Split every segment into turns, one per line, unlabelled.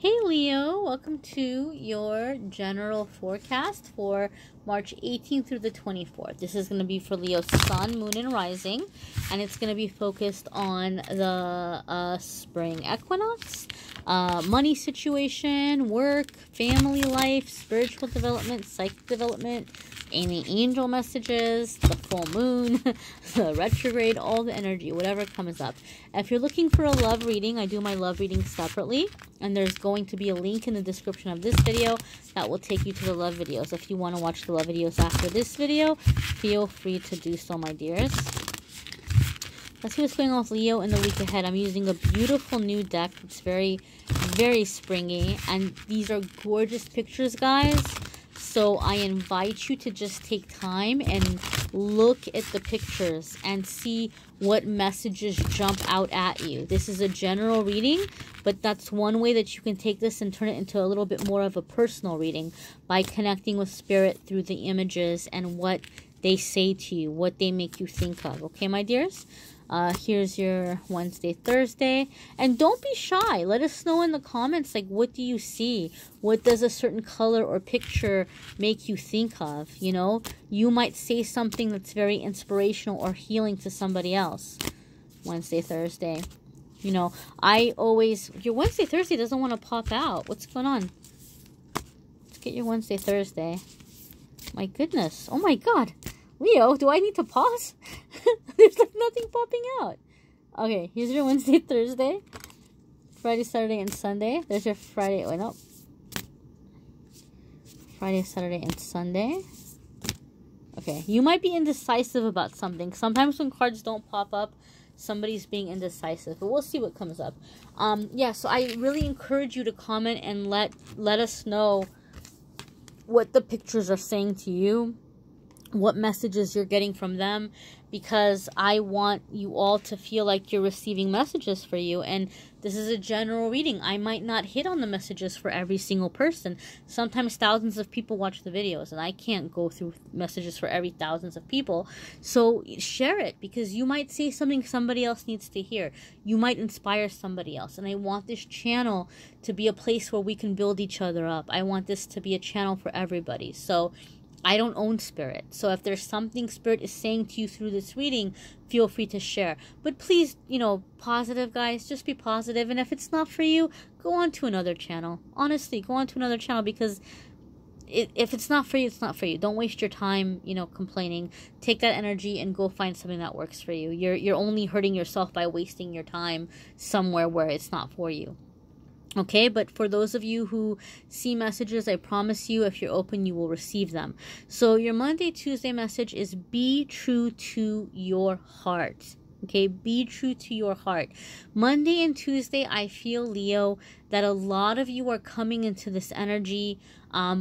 Hey Leo, welcome to your general forecast for March 18th through the 24th. This is going to be for Leo's sun, moon, and rising, and it's going to be focused on the spring equinox, money situation, work, family life, spiritual development, psychic development, any angel messages, the full moon, the retrograde, all the energy, whatever comes up. If you're looking for a love reading, I do my love reading separately, and there's going to be a link in the description of this video that will take you to the love videos. If you want to watch the love videos after this video, feel free to do so, my dears. Let's see what's going on with Leo in the week ahead. I'm using a beautiful new deck. It's very, very springy, and these are gorgeous pictures, guys. So I invite you to just take time and look at the pictures and see what messages jump out at you. This is a general reading, but that's one way that you can take this and turn it into a little bit more of a personal reading by connecting with spirit through the images and what they say to you, what they make you think of. Okay, my dears? Here's your Wednesday, Thursday. And don't be shy. Let us know in the comments, like, what do you see? What does a certain color or picture make you think of? You know, you might say something that's very inspirational or healing to somebody else. Wednesday, Thursday. You know, your Wednesday, Thursday doesn't want to pop out. What's going on? Let's get your Wednesday, Thursday. My goodness. Oh my God. Leo, do I need to pause? There's like nothing popping out. Okay, here's your Wednesday, Thursday, Friday, Saturday, and Sunday. There's your Friday. Wait, no. Friday, Saturday, and Sunday. Okay, you might be indecisive about something. Sometimes when cards don't pop up, somebody's being indecisive. But we'll see what comes up. Yeah, so I really encourage you to comment and let us know what the pictures are saying to you, what messages you're getting from them, because I want you all to feel like you're receiving messages for you. And this is a general reading. I might not hit on the messages for every single person. Sometimes thousands of people watch the videos, and I can't go through messages for every thousands of people. So share it, because you might say something somebody else needs to hear. You might inspire somebody else. And I want this channel to be a place where we can build each other up. I want this to be a channel for everybody. So I don't own spirit. So if there's something spirit is saying to you through this reading, feel free to share. But please, you know, positive, guys. Just be positive. And if it's not for you, go on to another channel. Honestly, go on to another channel, because if it's not for you, it's not for you. Don't waste your time, you know, complaining. Take that energy and go find something that works for you. You're only hurting yourself by wasting your time somewhere where it's not for you. Okay, but for those of you who see messages, I promise you, if you're open, you will receive them. So your Monday, Tuesday message is be true to your heart. Okay, be true to your heart. Monday and Tuesday, I feel, Leo, that a lot of you are coming into this energy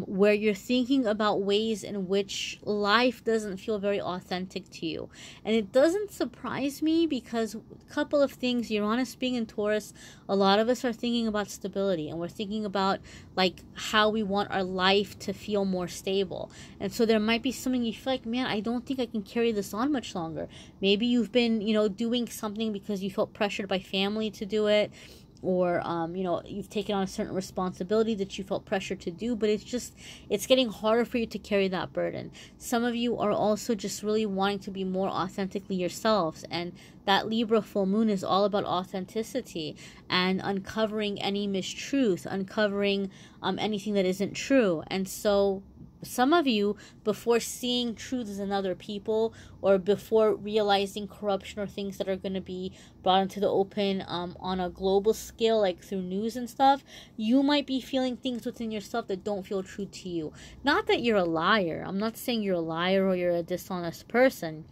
where you're thinking about ways in which life doesn't feel very authentic to you. And it doesn't surprise me, because a couple of things. Uranus being in Taurus, a lot of us are thinking about stability, and we're thinking about like how we want our life to feel more stable. And so there might be something you feel like, man, I don't think I can carry this on much longer. Maybe you've been, you know, doing something because you felt pressured by family to do it, or you know, you've taken on a certain responsibility that you felt pressure to do, but it's getting harder for you to carry that burden. Some of you are also just really wanting to be more authentically yourselves, and that Libra full moon is all about authenticity and uncovering any mistruth, uncovering anything that isn't true. And so some of you, before seeing truths in other people, or before realizing corruption or things that are going to be brought into the open on a global scale, like through news and stuff, you might be feeling things within yourself that don't feel true to you. Not that you're a liar. I'm not saying you're a liar or you're a dishonest person.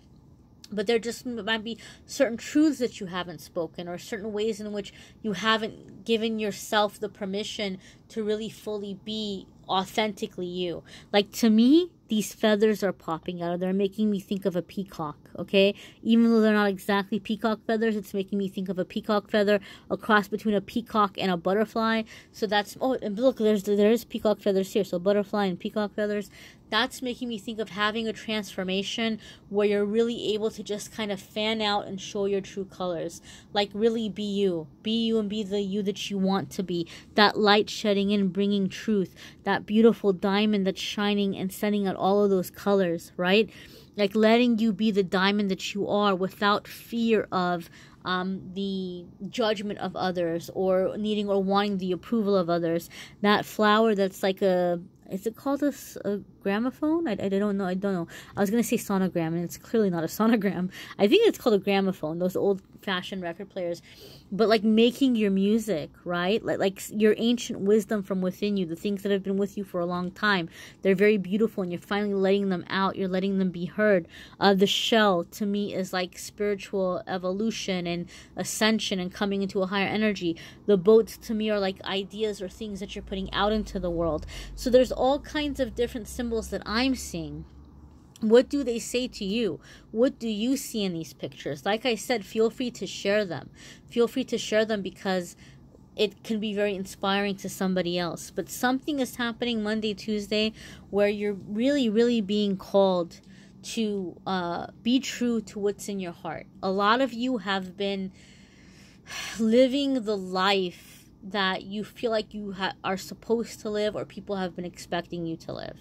But there just might be certain truths that you haven't spoken, or certain ways in which you haven't given yourself the permission to really fully be authentically you. Like, to me, these feathers are popping out. They're making me think of a peacock, okay? Even though they're not exactly peacock feathers, it's making me think of a peacock feather, a cross between a peacock and a butterfly. So that's, oh, and look, there is peacock feathers here. So butterfly and peacock feathers. that's making me think of having a transformation where you're really able to just kind of fan out and show your true colors. Like, really be you. Be you and be the you that you want to be. That light shedding in, bringing truth. That beautiful diamond that's shining and sending out all of those colors, right? Like, letting you be the diamond that you are without fear of the judgment of others, or needing or wanting the approval of others. That flower that's like a... Is it called a gramophone? I don't know. I don't know. I was going to say sonogram, and it's clearly not a sonogram. I think it's called a gramophone, those old-fashioned record players. But, like, making your music, right? Like your ancient wisdom from within you, the things that have been with you for a long time. They're very beautiful, and you're finally letting them out. You're letting them be heard. The shell, to me, is like spiritual evolution and ascension and coming into a higher energy. The boats, to me, are like ideas or things that you're putting out into the world. So there's all kinds of different symbols that I'm seeing. What do they say to you? What do you see in these pictures? Like I said, feel free to share them. Feel free to share them because it can be very inspiring to somebody else. But something is happening Monday, Tuesday, where you're really, really being called to be true to what's in your heart. A lot of you have been living the life that you feel like you are supposed to live, or people have been expecting you to live,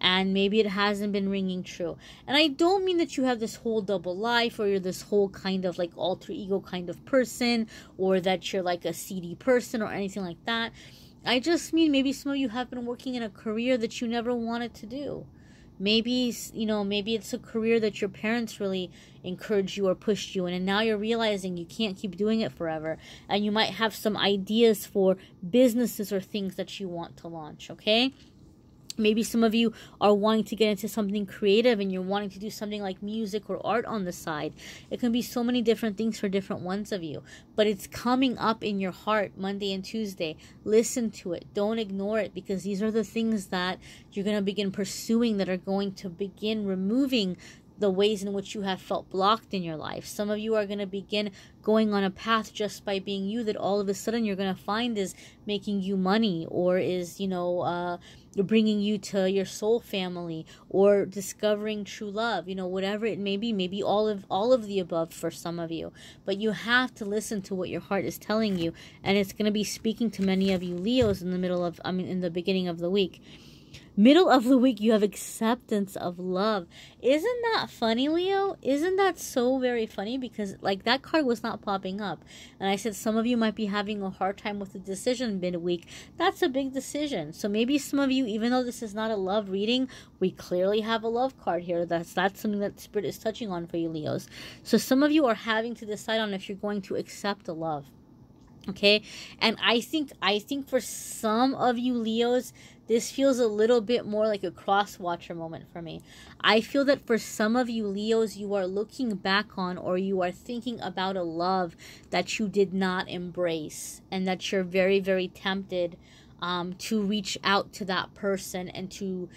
and maybe it hasn't been ringing true. And I don't mean that you have this whole double life, or you're this whole kind of like alter ego kind of person, or that you're like a seedy person or anything like that. I just mean maybe some of you have been working in a career that you never wanted to do. Maybe, maybe it's a career that your parents really encouraged you or pushed you in, and now you're realizing you can't keep doing it forever. And you might have some ideas for businesses or things that you want to launch, okay? Maybe some of you are wanting to get into something creative, and you're wanting to do something like music or art on the side. It can be so many different things for different ones of you. But it's coming up in your heart Monday and Tuesday. Listen to it. Don't ignore it, because these are the things that you're going to begin pursuing, that are going to begin removing the ways in which you have felt blocked in your life. Some of you are going to begin going on a path just by being you, that all of a sudden you're going to find is making you money, or is, bringing you to your soul family, or discovering true love, whatever it may be. Maybe all of the above for some of you. But you have to listen to what your heart is telling you, and it's going to be speaking to many of you Leos in the beginning of the week. Middle of the week, you have acceptance of love. Isn't that funny, Leo? Isn't that so very funny? Because, like, that card was not popping up. And I said some of you might be having a hard time with the decision midweek. That's a big decision. So maybe some of you, even though this is not a love reading, we clearly have a love card here. That's something that Spirit is touching on for you, Leos. So some of you are having to decide on if you're going to accept a love. Okay? And I think for some of you Leos, this feels a little bit more like a cross-watcher moment for me. I feel that for some of you Leos, you are looking back on, or you are thinking about a love that you did not embrace, and that you're very, very tempted to reach out to that person and to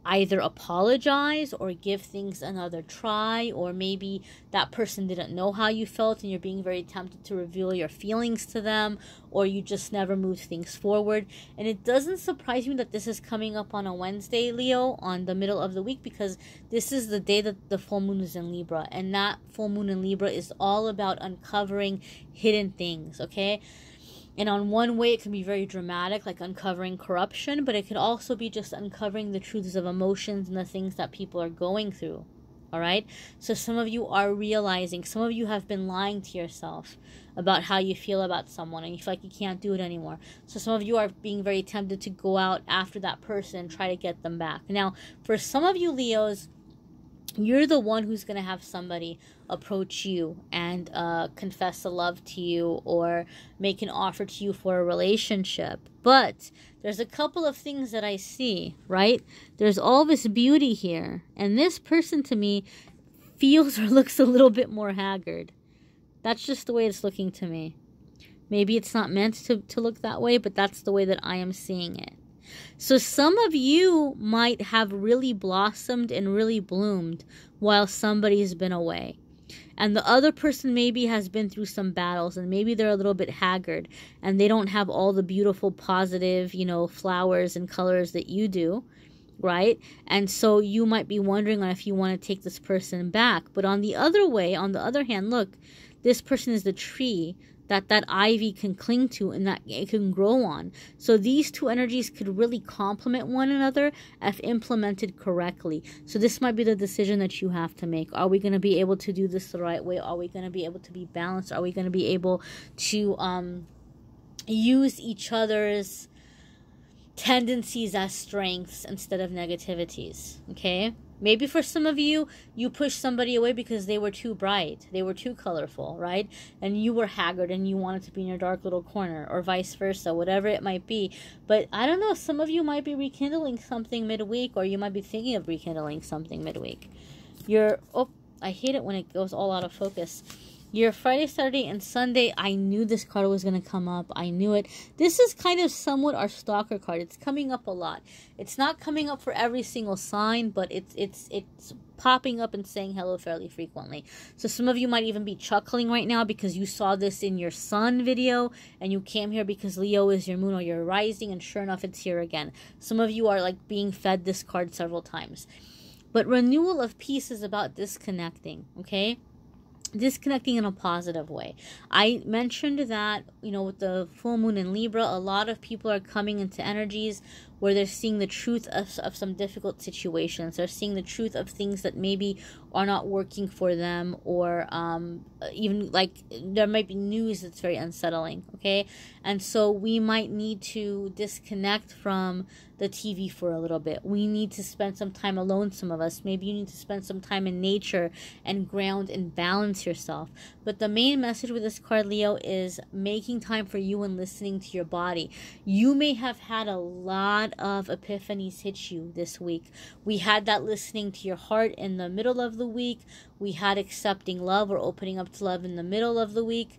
either apologize or give things another try, or maybe that person didn't know how you felt and you're being very tempted to reveal your feelings to them, or you just never moved things forward. And it doesn't surprise me that this is coming up on a Wednesday, Leo, on the middle of the week, because this is the day that the full moon is in Libra, and that full moon in Libra is all about uncovering hidden things, okay? And on one way, it can be very dramatic, like uncovering corruption, but it could also be just uncovering the truths of emotions and the things that people are going through, all right? So some of you are realizing, some of you have been lying to yourself about how you feel about someone, and you feel like you can't do it anymore. So some of you are being very tempted to go out after that person and try to get them back. Now, for some of you Leos, you're the one who's going to have somebody approach you and confess a love to you, or make an offer to you for a relationship. But there's a couple of things that I see, right? There's all this beauty here, and this person to me feels or looks a little bit more haggard. That's just the way it's looking to me. Maybe it's not meant to look that way, but that's the way that I am seeing it. So some of you might have really blossomed and really bloomed while somebody's been away. And the other person maybe has been through some battles, and maybe they're a little bit haggard, and they don't have all the beautiful, positive, flowers and colors that you do. right? And so you might be wondering if you want to take this person back. But on the other hand, look, this person is the tree that ivy can cling to and that it can grow on. So these two energies could really complement one another if implemented correctly. So this might be the decision that you have to make. Are we going to be able to do this the right way? Are we going to be able to be balanced? Are we going to be able to use each other's tendencies as strengths instead of negativities? Okay, maybe for some of you, you pushed somebody away because they were too bright, they were too colorful, right? And you were haggard and you wanted to be in your dark little corner, or vice versa, whatever it might be. But I don't know, some of you might be rekindling something midweek, or you might be thinking of rekindling something midweek. I hate it when it goes all out of focus. Your Friday, Saturday, and Sunday, I knew this card was going to come up. I knew it. This is kind of somewhat our stalker card. It's coming up a lot. It's not coming up for every single sign, but it's popping up and saying hello fairly frequently. So some of you might even be chuckling right now because you saw this in your sun video and you came here because Leo is your moon or your rising, and sure enough, it's here again. Some of you are like being fed this card several times. But renewal of peace is about disconnecting, okay? Disconnecting in a positive way. I mentioned that, with the full moon in Libra, a lot of people are coming into energies where they're seeing the truth of some difficult situations. They're seeing the truth of things that maybe are not working for them, or even like there might be news that's very unsettling, okay? And so we might need to disconnect from the TV for a little bit. We need to spend some time alone, some of us. Maybe you need to spend some time in nature and ground and balance yourself. But the main message with this card, Leo, is making time for you and listening to your body. You may have had a lot of epiphanies hit you this week. We had that listening to your heart in the middle of the week. We had accepting love or opening up to love in the middle of the week.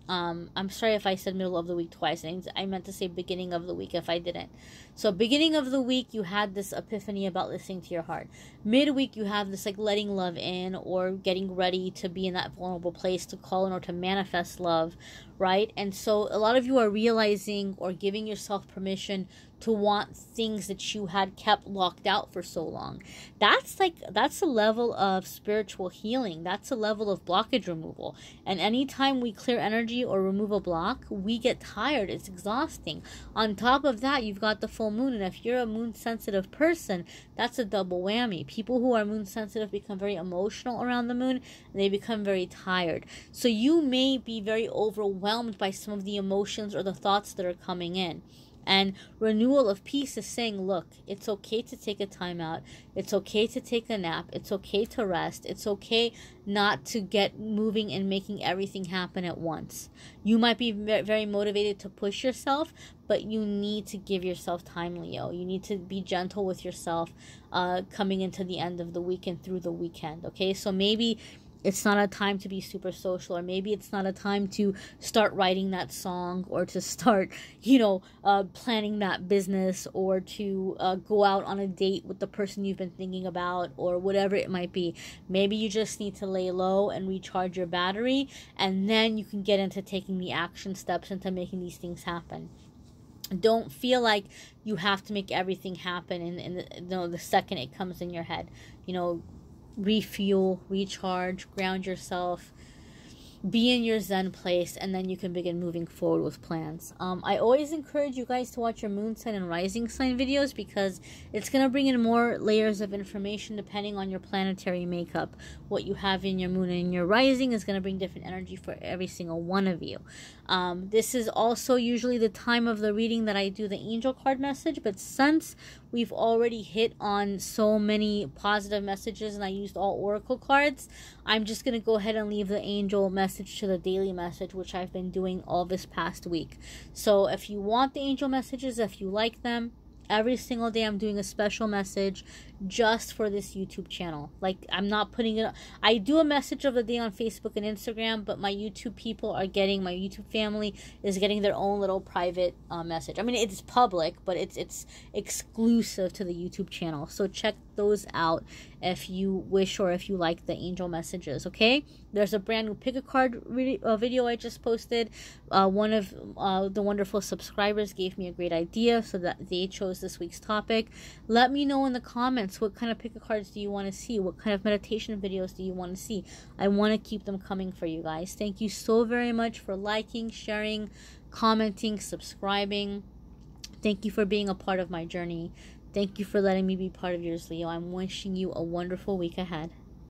I'm sorry if I said middle of the week twice. I meant to say beginning of the week if I didn't. So beginning of the week, you had this epiphany about listening to your heart. Midweek, you have this like letting love in, or getting ready to be in that vulnerable place to call in or to manifest love, right? And so a lot of you are realizing or giving yourself permission to want things that you had kept locked out for so long. That's a level of spiritual healing. That's a level of blockage removal. And anytime we clear energy or remove a block, we get tired. It's exhausting. On top of that, you've got the full moon. And if you're a moon sensitive person, that's a double whammy. People who are moon sensitive become very emotional around the moon, and they become very tired. So you may be very overwhelmed by some of the emotions or the thoughts that are coming in. And renewal of peace is saying, look, it's okay to take a time out. It's okay to take a nap. It's okay to rest. It's okay not to get moving and making everything happen at once. You might be very motivated to push yourself, but you need to give yourself time, Leo. You need to be gentle with yourself coming into the end of the week and through the weekend, okay? So maybe it's not a time to be super social, or maybe it's not a time to start writing that song, or to start, planning that business, or to go out on a date with the person you've been thinking about, or whatever it might be. Maybe you just need to lay low and recharge your battery, and then you can get into taking the action steps into making these things happen. Don't feel like you have to make everything happen in the second it comes in your head. Refuel, recharge, ground yourself, be in your zen place, and then you can begin moving forward with plans. I always encourage you guys to watch your moon sign and rising sign videos, because it's going to bring in more layers of information depending on your planetary makeup. What you have in your moon and your rising is going to bring different energy for every single one of you. This is also usually the time of the reading that I do the angel card message, but since we've already hit on so many positive messages and I used all oracle cards, I'm just going to go ahead and leave the angel message to the daily message, which I've been doing all this past week. So if you want the angel messages, if you like them, every single day I'm doing a special message just for this YouTube channel. Like, I'm not putting it, I do a message of the day on Facebook and Instagram, but my YouTube people are getting, my YouTube family is getting their own little private message. I mean, it's public, but it's exclusive to the YouTube channel. So check those out if you wish, or if you like the angel messages. Okay, there's a brand new pick a card video I just posted. One of the wonderful subscribers gave me a great idea, so that they chose this week's topic. Let me know in the comments, what kind of pick a cards do you want to see? What kind of meditation videos do you want to see? I want to keep them coming for you guys. Thank you so very much for liking, sharing, commenting, subscribing. Thank you for being a part of my journey. Thank you for letting me be part of yours, Leo. I'm wishing you a wonderful week ahead.